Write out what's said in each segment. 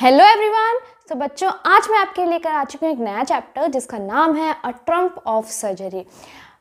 Hello everyone. तो बच्चों, आज मैं आपके लिए लेकर आ चुकी हूँ एक नया चैप्टर जिसका नाम है अ ट्रम्प ऑफ सर्जरी।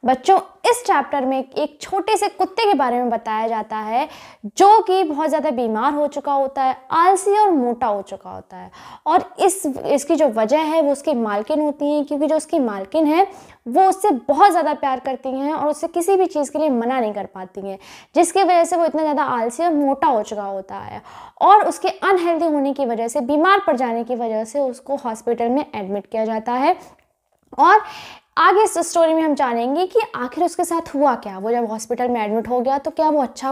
बच्चों, इस चैप्टर में एक छोटे से कुत्ते के बारे में बताया जाता है जो कि बहुत ज़्यादा बीमार हो चुका होता है, आलसी और मोटा हो चुका होता है। और इसकी जो वजह है वो उसकी मालकिन होती हैं, क्योंकि जो उसकी मालकिन है वो उससे बहुत ज़्यादा प्यार करती हैं और उससे किसी भी चीज़ के लिए मना नहीं कर पाती हैं, जिसकी वजह से वो इतना ज़्यादा आलसी और मोटा हो चुका होता है। और उसके अनहेल्दी होने की वजह से, बीमार पड़ जाने की वजह से उसको हॉस्पिटल में एडमिट किया जाता है। और आगे इस स्टोरी में हम जानेंगे कि आखिर उसके साथ हुआ क्या। वो जब हॉस्पिटल में एडमिट हो गया तो क्या वो अच्छा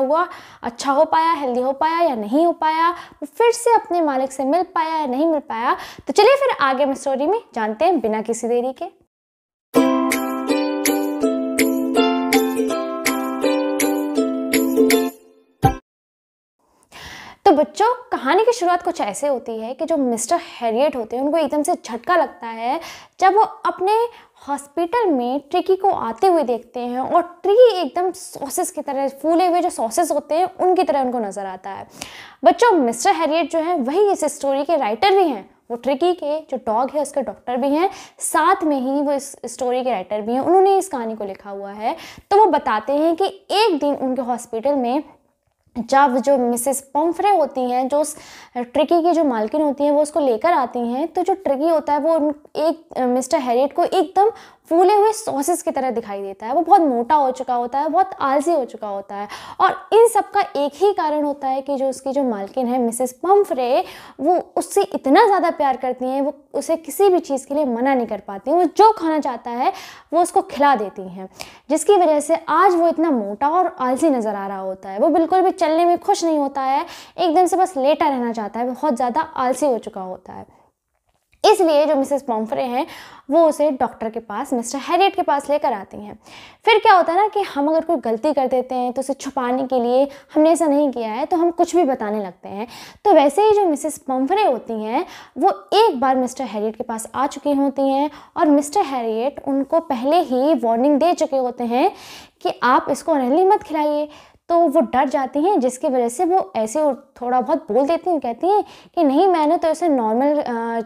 हो पाया, हेल्दी हो पाया या नहीं हो पाया, वो फिर से अपने मालिक से मिल पाया या नहीं मिल पाया। तो चलिए फिर आगे हम स्टोरी में जानते हैं बिना किसी देरी के। तो बच्चों, कहानी की शुरुआत कुछ ऐसे होती है कि जो मिस्टर हैरियट होते हैं उनको एकदम से झटका लगता है जब वो अपने हॉस्पिटल में ट्रिकी को आते हुए देखते हैं और ट्रिकी एकदम सॉसेस की तरह, फूले हुए जो सॉसेस होते हैं उनकी तरह उनको नज़र आता है। बच्चों, मिस्टर हैरियट जो है वही इस स्टोरी के राइटर भी हैं। वो ट्रिकी के जो डॉग है उसके डॉक्टर भी हैं, साथ में ही वो इस स्टोरी के राइटर भी हैं। उन्होंने इस कहानी को लिखा हुआ है। तो वो बताते हैं कि एक दिन उनके हॉस्पिटल में जब जो मिसेस पम्फ्रे होती हैं, जो उस ट्रिकी की जो मालकिन होती हैं, वो उसको लेकर आती हैं, तो जो ट्रिकी होता है वो एक मिस्टर हैरियट को एकदम फूले हुए सॉसेस की तरह दिखाई देता है। वो बहुत मोटा हो चुका होता है, बहुत आलसी हो चुका होता है। और इन सब का एक ही कारण होता है कि जो उसकी जो मालकिन है मिसेस पम्फ्रे, वो उससे इतना ज़्यादा प्यार करती हैं, वो उसे किसी भी चीज़ के लिए मना नहीं कर पाती। वो जो खाना चाहता है वो उसको खिला देती हैं, जिसकी वजह से आज वो इतना मोटा और आलसी नज़र आ रहा होता है। वो बिल्कुल भी चलने में खुश नहीं होता है, एकदम से बस लेटा रहना चाहता है, बहुत ज़्यादा आलसी हो चुका होता है। इसलिए जो मिसेस पम्फ्रे हैं वो उसे डॉक्टर के पास, मिस्टर हैरियट के पास लेकर आती हैं। फिर क्या होता है ना कि हम अगर कोई गलती कर देते हैं तो उसे छुपाने के लिए, हमने ऐसा नहीं किया है, तो हम कुछ भी बताने लगते हैं। तो वैसे ही जो मिसेस पम्फ्रे होती हैं वो एक बार मिस्टर हैरियट के पास आ चुकी होती हैं और मिस्टर हैरियट उनको पहले ही वार्निंग दे चुके होते हैं कि आप इसको अनहेल्दी मत खिलाइए। तो वो डर जाती हैं, जिसकी वजह से वो ऐसे थोड़ा बहुत बोल देती हैं, कहती हैं कि नहीं, मैंने तो ऐसे नॉर्मल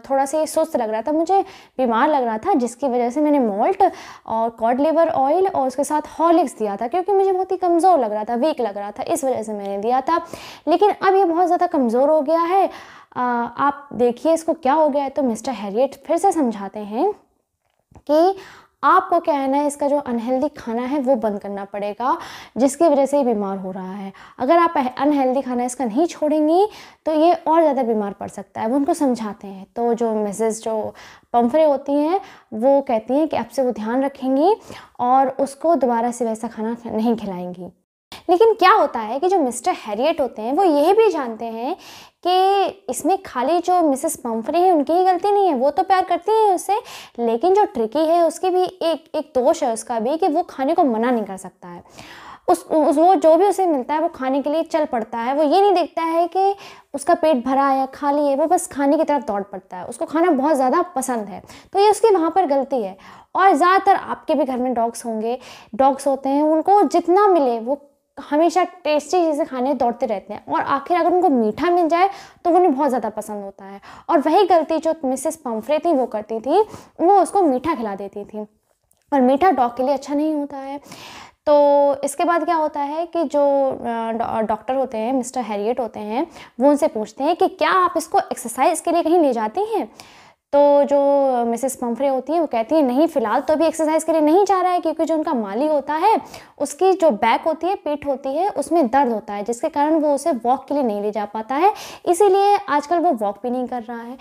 थोड़ा सा सुस्त लग रहा था, मुझे बीमार लग रहा था, जिसकी वजह से मैंने मॉल्ट और कॉड लिवर ऑयल और उसके साथ हॉर्लिक्स दिया था, क्योंकि मुझे बहुत ही कमज़ोर लग रहा था, वीक लग रहा था, इस वजह से मैंने दिया था। लेकिन अब ये बहुत ज़्यादा कमज़ोर हो गया है, आप देखिए इसको क्या हो गया है। तो मिस्टर हैरियट फिर से समझाते हैं कि आपको क्या है ना, इसका जो अनहेल्दी खाना है वो बंद करना पड़ेगा, जिसकी वजह से ये बीमार हो रहा है। अगर आप अनहेल्दी खाना इसका नहीं छोड़ेंगी तो ये और ज़्यादा बीमार पड़ सकता है। वो उनको समझाते हैं। तो जो मिसेस जो पम्फ्रे होती हैं वो कहती हैं कि अब से वो ध्यान रखेंगी और उसको दोबारा से वैसा खाना नहीं खिलाएंगी। लेकिन क्या होता है कि जो मिस्टर हैरियट होते हैं वो यह भी जानते हैं कि इसमें खाली जो मिसेस पम्फ्रे हैं उनकी ही गलती नहीं है, वो तो प्यार करती हैं उससे, लेकिन जो ट्रिकी है उसकी भी एक दोष है उसका भी, कि वो खाने को मना नहीं कर सकता है। वो जो भी उसे मिलता है वो खाने के लिए चल पड़ता है। वो ये नहीं देखता है कि उसका पेट भरा है या खाली है, वो बस खाने की तरफ दौड़ पड़ता है। उसको खाना बहुत ज़्यादा पसंद है, तो ये उसकी वहाँ पर गलती है। और ज़्यादातर आपके भी घर में डॉग्स होते हैं, उनको जितना मिले वो हमेशा टेस्टी चीज़ें खाने दौड़ते रहते हैं, और आखिर अगर उनको मीठा मिल जाए तो वो उन्हें बहुत ज़्यादा पसंद होता है। और वही गलती जो मिसेस पम्फ्रे थी वो करती थी, वो उसको मीठा खिला देती थी, और मीठा डॉग के लिए अच्छा नहीं होता है। तो इसके बाद क्या होता है कि जो डॉक्टर होते हैं, मिस्टर हैरियट होते हैं, वो उनसे पूछते हैं कि क्या आप इसको एक्सरसाइज के लिए कहीं ले जाती हैं। तो जो मिसेस पम्फ्रे होती है वो कहती है नहीं, फ़िलहाल तो अभी एक्सरसाइज के लिए नहीं जा रहा है, क्योंकि जो उनका माली होता है उसकी जो बैक होती है, पीठ होती है, उसमें दर्द होता है, जिसके कारण वो उसे वॉक के लिए नहीं ले जा पाता है, इसीलिए आजकल वो वॉक भी नहीं कर रहा है।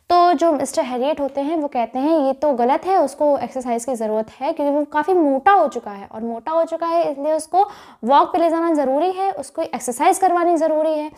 तो जो मिस्टर हैरियट होते हैं वो कहते हैं ये तो गलत है, उसको एक्सरसाइज की ज़रूरत है, क्योंकि वो काफ़ी मोटा हो चुका है, और मोटा हो चुका है इसलिए उसको वॉक पे ले जाना ज़रूरी है, उसको एक्सरसाइज करवानी ज़रूरी है।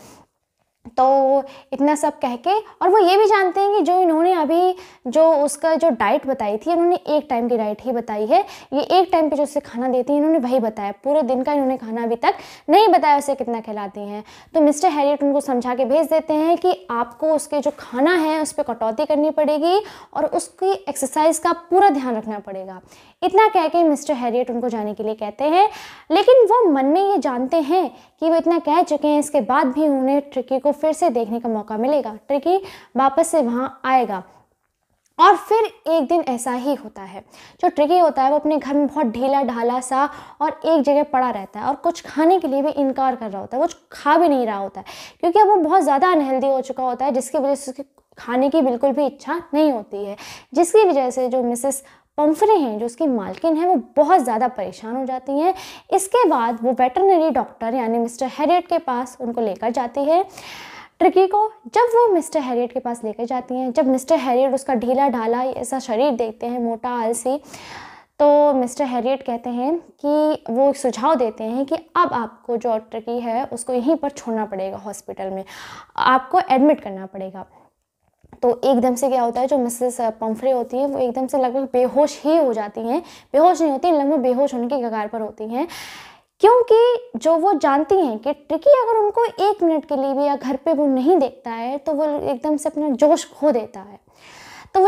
तो इतना सब कह के, और वो ये भी जानते हैं कि जो इन्होंने अभी जो उसका जो डाइट बताई थी, इन्होंने एक टाइम की डाइट ही बताई है, ये एक टाइम पे जो उसे खाना देती हैं इन्होंने वही बताया, पूरे दिन का इन्होंने खाना अभी तक नहीं बताया उसे कितना खिलाती हैं। तो मिस्टर हैरियट उनको समझा के भेज देते हैं कि आपको उसके जो खाना है उस पर कटौती करनी पड़ेगी और उसकी एक्सरसाइज का पूरा ध्यान रखना पड़ेगा। इतना कह के मिस्टर हैरियट उनको जाने के लिए कहते हैं, लेकिन वो मन में ये जानते हैं कि वो इतना कह चुके हैं, इसके बाद भी उन्हें ट्रिकी को फिर से देखने का मौका मिलेगा, ट्रिकी वापस से वहाँ आएगा। और फिर एक दिन ऐसा ही होता है। जो ट्रिकी होता है वो अपने घर में बहुत ढीला ढाला सा और एक जगह पड़ा रहता है और कुछ खाने के लिए भी इनकार कर रहा होता है, कुछ खा भी नहीं रहा होता है, क्योंकि अब वो बहुत ज़्यादा अनहेल्दी हो चुका होता है, जिसकी वजह से उसकी खाने की बिल्कुल भी इच्छा नहीं होती है, जिसकी वजह से जो मिसेस पम्फ्रे हैं, जो उसकी मालकिन है, वो बहुत ज़्यादा परेशान हो जाती हैं। इसके बाद वो वेटरनरी डॉक्टर यानी मिस्टर हैरियट के पास उनको लेकर जाती है ट्रिकी को। जब वो मिस्टर हैरियट के पास लेकर जाती हैं, जब मिस्टर हैरियट उसका ढीला ढाला ऐसा शरीर देखते हैं, मोटा आलसी, तो मिस्टर हैरियट कहते हैं कि वो एक सुझाव देते हैं कि अब आपको जो ट्रिकी है उसको यहीं पर छोड़ना पड़ेगा, हॉस्पिटल में आपको एडमिट करना पड़ेगा। तो एकदम से क्या होता है, जो मिसेस पम्फ्रे होती हैं वो एकदम से लगभग बेहोश ही हो जाती हैं, बेहोश नहीं होती, लगभग बेहोश होने की कगार पर होती हैं, क्योंकि जो वो जानती हैं कि ट्रिकी अगर उनको 1 मिनट के लिए भी या घर पे वो नहीं देखता है तो वो एकदम से अपना जोश खो देता है। तो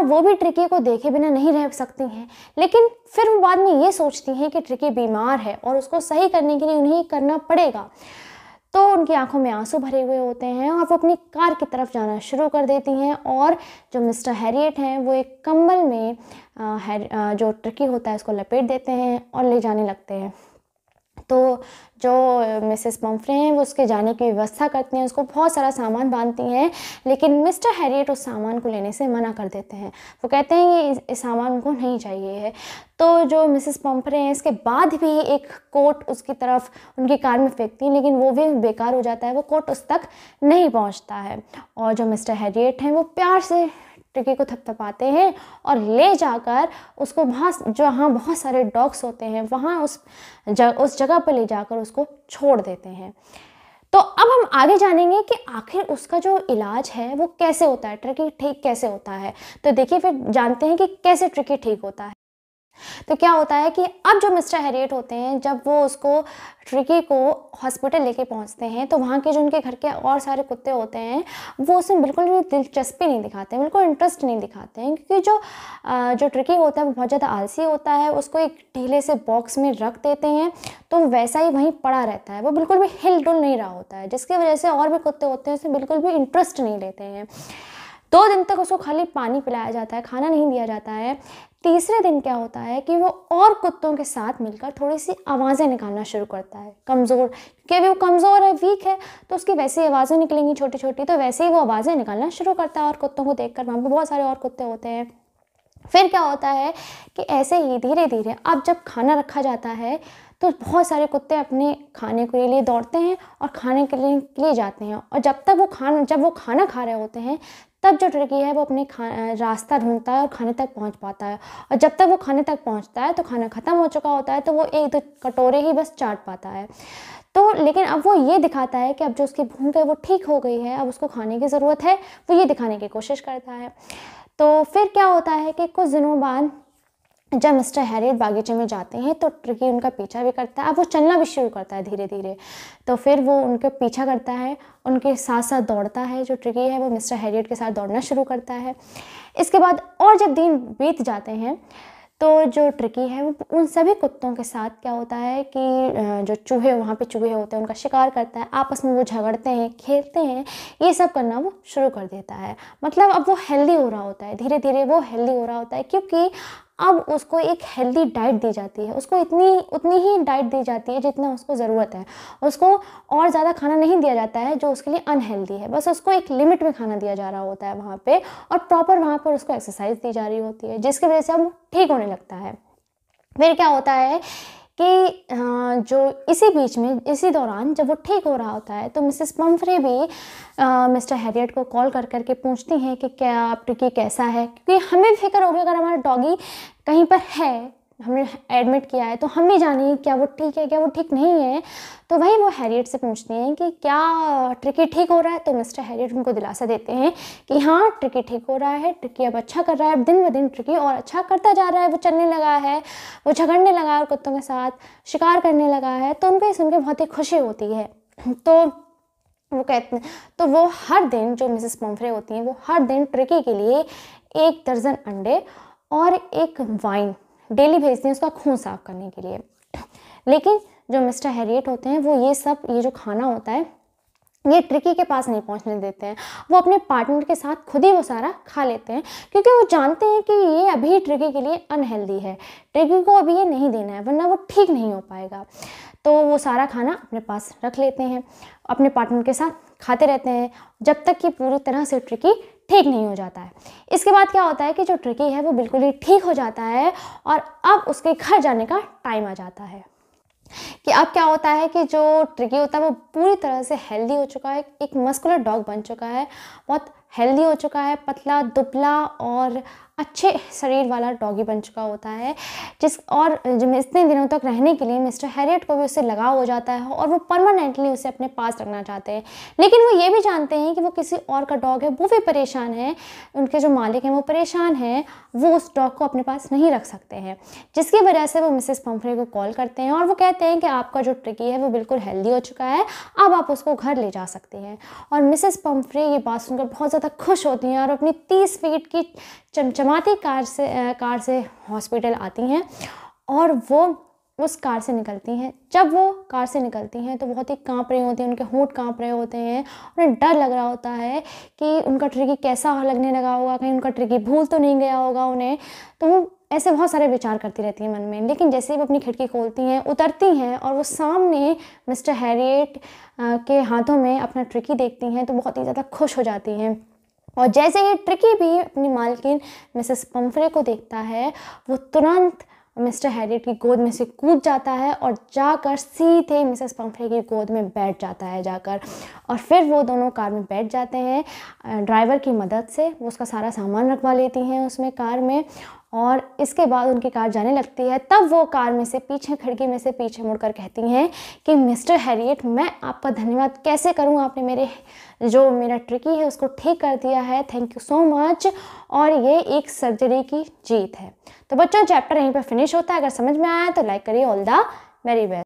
वो भी ट्रिकी को देखे बिना नहीं रह सकती हैं, लेकिन फिर वो बाद में ये सोचती हैं कि ट्रिकी बीमार है और उसको सही करने के लिए उन्हें करना पड़ेगा। तो उनकी आंखों में आंसू भरे हुए होते हैं और वो अपनी कार की तरफ जाना शुरू कर देती हैं और जो मिस्टर हैरियट हैं वो एक कंबल में जो ट्रिकी होता है उसको लपेट देते हैं और ले जाने लगते हैं। तो जो मिसेस पम्फ्रे हैं वो उसके जाने की व्यवस्था करती हैं, उसको बहुत सारा सामान बांधती हैं, लेकिन मिस्टर हैरियट उस सामान को लेने से मना कर देते हैं। वो कहते हैं कि इस सामान उनको नहीं चाहिए है। तो जो मिसेस पम्फ्रे हैं इसके बाद भी एक कोट उसकी तरफ उनकी कार में फेंकती हैं, लेकिन वो भी बेकार हो जाता है, वो कोट उस तक नहीं पहुंचता है। और जो मिस्टर हैरियट हैं वो प्यार से ट्रिकी को थपथपाते हैं और ले जाकर उसको वहाँ जहाँ बहुत सारे डॉग्स होते हैं वहाँ उस जगह पर ले जाकर उसको छोड़ देते हैं। तो अब हम आगे जानेंगे कि आखिर उसका जो इलाज है वो कैसे होता है, ट्रिकी ठीक कैसे होता है। तो देखिए फिर जानते हैं कि कैसे ट्रिकी ठीक होता है। तो क्या होता है कि अब जो मिस्टर हैरियट होते हैं, जब वो उसको ट्रिकी को हॉस्पिटल लेके पहुंचते हैं तो वहाँ के जो उनके घर के और सारे कुत्ते होते हैं वो उसमें बिल्कुल भी दिलचस्पी नहीं दिखाते हैं, बिल्कुल इंटरेस्ट नहीं दिखाते हैं, क्योंकि जो ट्रिकी होता है वो बहुत ज़्यादा आलसी होता है। उसको एक ढीले से बॉक्स में रख देते हैं तो वैसा ही वहीं पड़ा रहता है, वो बिल्कुल भी हिल डुल नहीं रहा होता है, जिसकी वजह से और भी कुत्ते होते हैं उसमें बिल्कुल भी इंटरेस्ट नहीं लेते हैं। 2 दिन तक उसको खाली पानी पिलाया जाता है, खाना नहीं दिया जाता है। तीसरे दिन क्या होता है कि वो और कुत्तों के साथ मिलकर थोड़ी सी आवाज़ें निकालना शुरू करता है, कमज़ोर, क्योंकि वो कमज़ोर है, वीक है, तो उसकी वैसी आवाज़ें निकलेंगी छोटी छोटी, तो वैसे ही वो आवाज़ें निकालना शुरू करता है और कुत्तों को देखकर। वहाँ पर बहुत सारे और कुत्ते होते हैं। फिर क्या होता है कि ऐसे ही धीरे धीरे अब जब खाना रखा जाता है तो बहुत सारे कुत्ते अपने खाने के लिए दौड़ते हैं और खाने के लिए जाते हैं, और जब वो खाना खा रहे होते हैं तब जो ट्रिकी है वो अपने रास्ता ढूंढता है और खाने तक पहुंच पाता है। और जब तक वो खाने तक पहुंचता है तो खाना ख़त्म हो चुका होता है, तो वो 1-2 कटोरे ही बस चाट पाता है। तो लेकिन अब वो ये दिखाता है कि अब जो उसकी भूख है वो ठीक हो गई है, अब उसको खाने की ज़रूरत है, वो ये दिखाने की कोशिश करता है। तो फिर क्या होता है कि कुछ दिनों बाद जब मिस्टर हैरियट बागीचे में जाते हैं तो ट्रिकी उनका पीछा भी करता है। अब वो चलना भी शुरू करता है धीरे धीरे, तो फिर वो उनका पीछा करता है, उनके साथ साथ दौड़ता है। जो ट्रिकी है वो मिस्टर हैरियट के साथ दौड़ना शुरू करता है। इसके बाद और जब दिन बीत जाते हैं तो जो ट्रिकी है वो उन सभी कुत्तों के साथ क्या होता है कि जो चूहे वहाँ पे चूहे होते हैं उनका शिकार करता है, आपस में वो झगड़ते हैं, खेलते हैं, ये सब करना वो शुरू कर देता है। मतलब अब वो हेल्दी हो रहा होता है, धीरे धीरे वो हेल्दी हो रहा होता है, क्योंकि अब उसको एक हेल्दी डाइट दी जाती है, उसको उतनी ही डाइट दी जाती है जितना उसको ज़रूरत है। उसको और ज़्यादा खाना नहीं दिया जाता है जो उसके लिए अनहेल्दी है, बस उसको एक लिमिट में खाना दिया जा रहा होता है वहाँ पे, और प्रॉपर वहाँ पर उसको एक्सरसाइज दी जा रही होती है, जिसकी वजह से अब ठीक होने लगता है। फिर क्या होता है कि जो इसी दौरान जब वो ठीक हो रहा होता है तो मिसेस पम्फ्रे भी मिस्टर हैरियट को कॉल कर करके पूछती हैं कि क्या ट्रिकी कैसा है, क्योंकि हमें फिक्र हो गया अगर हमारा डॉगी कहीं पर है, हमने एडमिट किया है, तो हम भी जानिए क्या वो ठीक है क्या वो ठीक नहीं है। तो वही वो हैरियट से पूछते हैं कि क्या ट्रिकी ठीक हो रहा है। तो मिस्टर हैरियट उनको दिलासा देते हैं कि हाँ ट्रिकी ठीक हो रहा है, ट्रिकी अब अच्छा कर रहा है, दिन ब दिन ट्रिकी और अच्छा करता जा रहा है, वो चलने लगा है, वो झगड़ने लगा है और कुत्तों के साथ शिकार करने लगा है। तो उनको ये सुन के बहुत ही खुशी होती है। तो वो कहते हैं, तो वो हर दिन, जो मिसेस पम्फ्रे होती हैं, वो हर दिन ट्रिकी के लिए 1 दर्जन अंडे और एक वाइन डेली भेजती हैं उसका खून साफ करने के लिए। लेकिन जो मिस्टर हैरियट होते हैं वो ये जो खाना होता है ये ट्रिकी के पास नहीं पहुंचने देते हैं। वो अपने पार्टनर के साथ खुद ही वो सारा खा लेते हैं, क्योंकि वो जानते हैं कि ये अभी ट्रिकी के लिए अनहेल्दी है, ट्रिकी को अभी ये नहीं देना है वरना वो ठीक नहीं हो पाएगा। तो वो सारा खाना अपने पास रख लेते हैं, अपने पार्टनर के साथ खाते रहते हैं जब तक कि पूरी तरह से ट्रिकी ठीक नहीं हो जाता है। इसके बाद क्या होता है कि जो ट्रिकी है वो बिल्कुल ही ठीक हो जाता है और अब उसके घर जाने का टाइम आ जाता है। कि अब क्या होता है कि जो ट्रिकी होता है वो पूरी तरह से हेल्दी हो चुका है, एक मस्कुलर डॉग बन चुका है, बहुत हेल्दी हो चुका है, पतला दुबला और अच्छे शरीर वाला डॉगी बन चुका होता है। जब इतने दिनों तक रहने के लिए मिस्टर हैरियट को भी उससे लगाव हो जाता है और वो परमानेंटली उसे अपने पास रखना चाहते हैं। लेकिन वो ये भी जानते हैं कि वो किसी और का डॉग है, वो भी परेशान है, उनके जो मालिक हैं वो परेशान हैं, वो उस डॉग को अपने पास नहीं रख सकते हैं। जिसकी वजह से वो मिसेस पम्फ्रे को कॉल करते हैं और वो कहते हैं कि आपका जो ट्रिकी है वो बिल्कुल हेल्दी हो चुका है, अब आप उसको घर ले जा सकते हैं। और मिसेस पम्फ्रे ये बात सुनकर बहुत ज़्यादा खुश होती हैं और अपनी 30 फीट की चमचमाती कार से हॉस्पिटल आती हैं और वो उस कार से निकलती हैं। जब वो कार से निकलती हैं तो बहुत ही काँप रही होती हैं, उनके होंठ काँप रहे होते हैं, उन्हें डर लग रहा होता है कि उनका ट्रिकी कैसा लगने लगा होगा, कहीं उनका ट्रिकी भूल तो नहीं गया होगा उन्हें। तो वो ऐसे बहुत सारे विचार करती रहती हैं मन में। लेकिन जैसे ही वो अपनी खिड़की खोलती हैं, उतरती हैं और वो सामने मिस्टर हैरियट के हाथों में अपना ट्रिकी देखती हैं तो बहुत ही ज़्यादा खुश हो जाती हैं। और जैसे ही ट्रिकी भी अपनी मालकिन मिसेस पम्फ्रे को देखता है वो तुरंत मिस्टर हैरियट की गोद में से कूद जाता है और जाकर सीधे मिसेस पम्फ्रे की गोद में बैठ जाता है जाकर। और फिर वो दोनों कार में बैठ जाते हैं ड्राइवर की मदद से। वो उसका सारा सामान रखवा लेती हैं उसमें कार में और इसके बाद उनकी कार जाने लगती है। तब वो कार में से पीछे खिड़की में से पीछे मुड़कर कहती हैं कि मिस्टर हैरियट मैं आपका धन्यवाद कैसे करूं, आपने मेरा ट्रिकी है उसको ठीक कर दिया है, थैंक यू सो मच। और ये एक सर्जरी की जीत है। तो बच्चों चैप्टर यहीं पर फिनिश होता है। अगर समझ में आया तो लाइक करिए। All the very best.